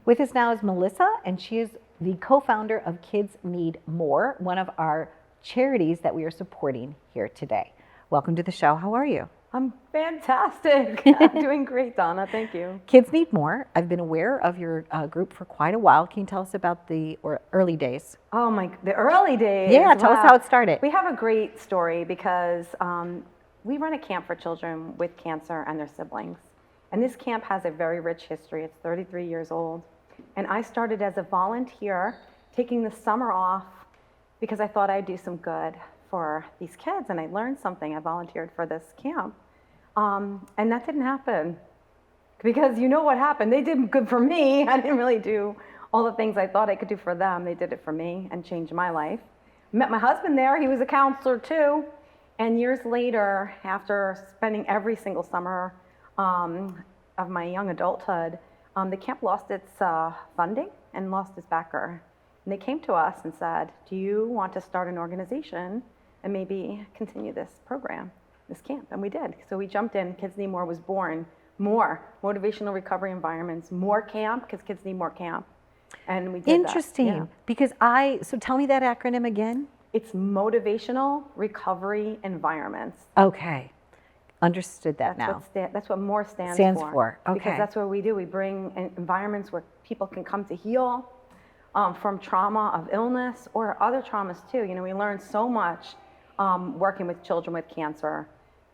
With us now is Melissa, and she is the co-founder of Kids Need More, one of our charities that we are supporting here today. Welcome to the show. How are you? I'm fantastic. I'm doing great, Donna. Thank you. Kids Need More. I've been aware of your group for quite a while. Can you tell us about the early days? Oh the early days. Yeah, tell us how it started. We have a great story because we run a camp for children with cancer and their siblings. And this camp has a very rich history. It's 33 years old. And I started as a volunteer, taking the summer off because I thought I'd do some good for these kids. And I learned something. I volunteered for this camp. And that didn't happen because you know what happened. They did good for me. I didn't really do all the things I thought I could do for them. They did it for me and changed my life. Met my husband there. He was a counselor too. And years later, after spending every single summer of my young adulthood, the camp lost its funding and lost its backer. And they came to us and said, do you want to start an organization and maybe continue this program, this camp? And we did. So we jumped in. Kids Need More was born. More motivational recovery environments, more camp, because kids need more camp. And we did Interesting. that. Yeah. Because so tell me that acronym again. It's motivational recovery environments. Okay. Understood that now. That's what MORE stands for. Okay. Because that's what we do. We bring environments where people can come to heal from trauma of illness or other traumas too. You know, we learned so much working with children with cancer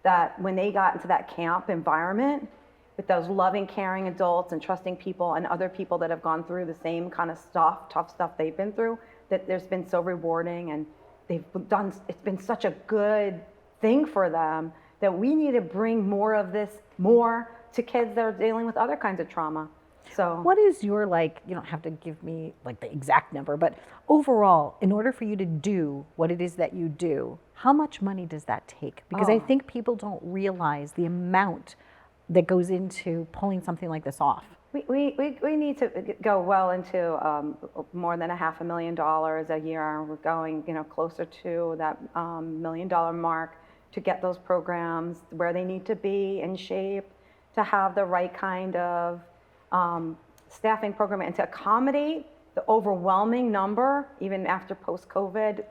that when they got into that camp environment with those loving, caring adults and trusting people and other people that have gone through the same kind of stuff, tough stuff they've been through, that there's been so rewarding and it's been such a good thing for them that we need to bring more of this to kids that are dealing with other kinds of trauma. So what is your, you don't have to give me the exact number, but overall, in order for you to do what it is that you do, how much money does that take? Because I think people don't realize the amount that goes into pulling something like this off. We need to go well into more than $500,000 a year. We're going, closer to that $1 million mark to get those programs where they need to be in shape, to have the right kind of staffing program and to accommodate the overwhelming number, even after post-COVID,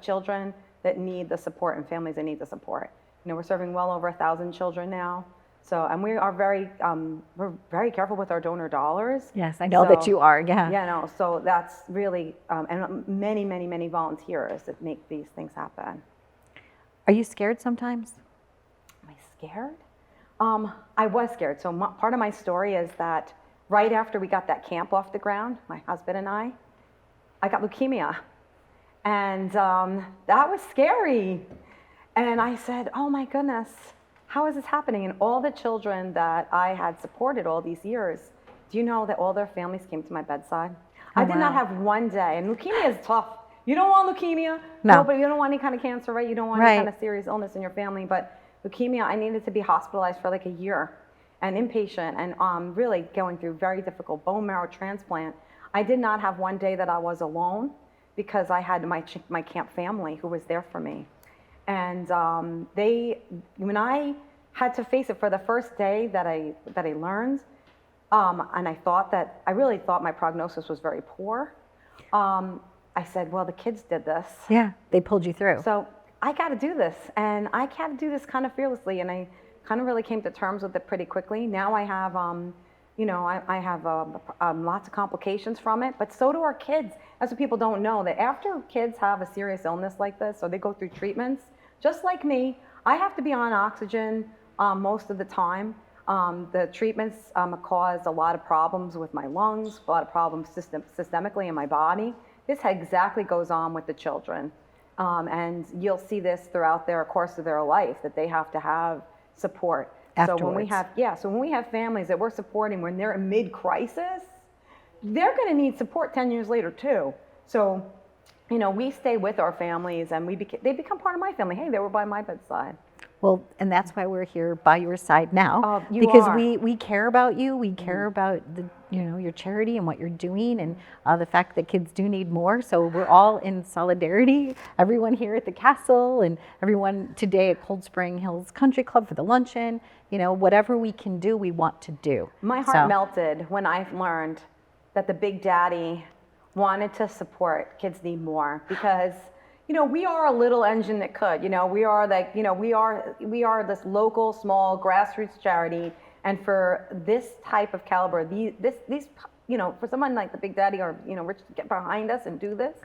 children that need the support and families that need the support. We're serving well over 1,000 children now. So, and we are we're very careful with our donor dollars. Yes, I know that you are, yeah. Yeah, no, so that's really, and many, many, many volunteers that make these things happen. Are you scared sometimes? Am I scared? I was scared. So part of my story is that right after we got that camp off the ground, my husband and I got leukemia. And that was scary. And I said, oh my goodness, how is this happening? And all the children that I had supported all these years, do you know that all their families came to my bedside? Oh, I did not have one day. And leukemia is tough. You don't want leukemia. No. But you don't want any kind of cancer, right? You don't want any kind of serious illness in your family. But leukemia, I needed to be hospitalized for a year and inpatient and really going through very difficult bone marrow transplant. I did not have one day that I was alone because I had my camp family who was there for me. And when I had to face it for the first day that I learned, and I really thought my prognosis was very poor. I said, well, the kids did this. Yeah, they pulled you through. So I got to do this, and I got to do this kind of fearlessly, and I kind of really came to terms with it pretty quickly. Now I have, I have lots of complications from it, but so do our kids. That's what people don't know, that after kids have a serious illness like this, or they go through treatments, just like me, I have to be on oxygen most of the time. The treatments cause a lot of problems with my lungs, a lot of problems systemically in my body. This exactly goes on with the children. And you'll see this throughout their course of their life, that they have to have support. Afterwards. So when we have families that we're supporting when they're in mid-crisis, they're gonna need support 10 years later too. So, we stay with our families and they become part of my family. Hey, they were by my bedside. Well, and that's why we're here by your side now, You because are. we care about you. We care about your charity and what you're doing, and the fact that kids do need more. So we're all in solidarity. Everyone here at the castle, and everyone today at Cold Spring Hills Country Club for the luncheon. Whatever we can do, we want to do. My heart melted when I learned that the Big Daddy wanted to support Kids Need More because, you know, we are a little engine that could, you know, we are like, you know, we are this local, small, grassroots charity. And for this type of caliber, these, you know, for someone like the Big Daddy or, you know, Rich to get behind us and do this,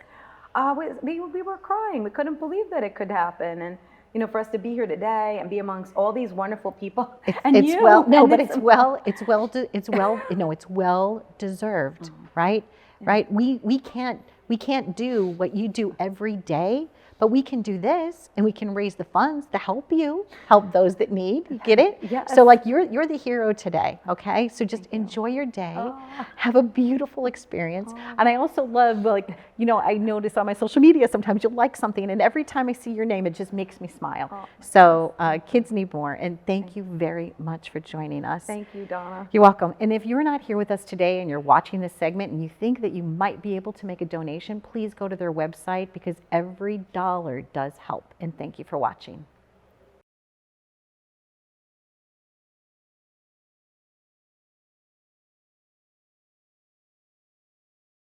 we were crying. We couldn't believe that it could happen. And, you know, for us to be here today and be amongst all these wonderful people, it's well deserved, right? Right? We can't do what you do every day, but we can do this, and we can raise the funds to help those that need. You get it? Yes. So like you're the hero today, okay? So just enjoy your day, have a beautiful experience. And I also love, like, you know, I notice on my social media sometimes you'll like something, and every time I see your name, it just makes me smile. So Kids Need More, and thank you very much for joining us. Thank you, Donna. You're welcome. And if you're not here with us today and you're watching this segment and you think that you might be able to make a donation, please go to their website because every dollar does help. And thank you for watching.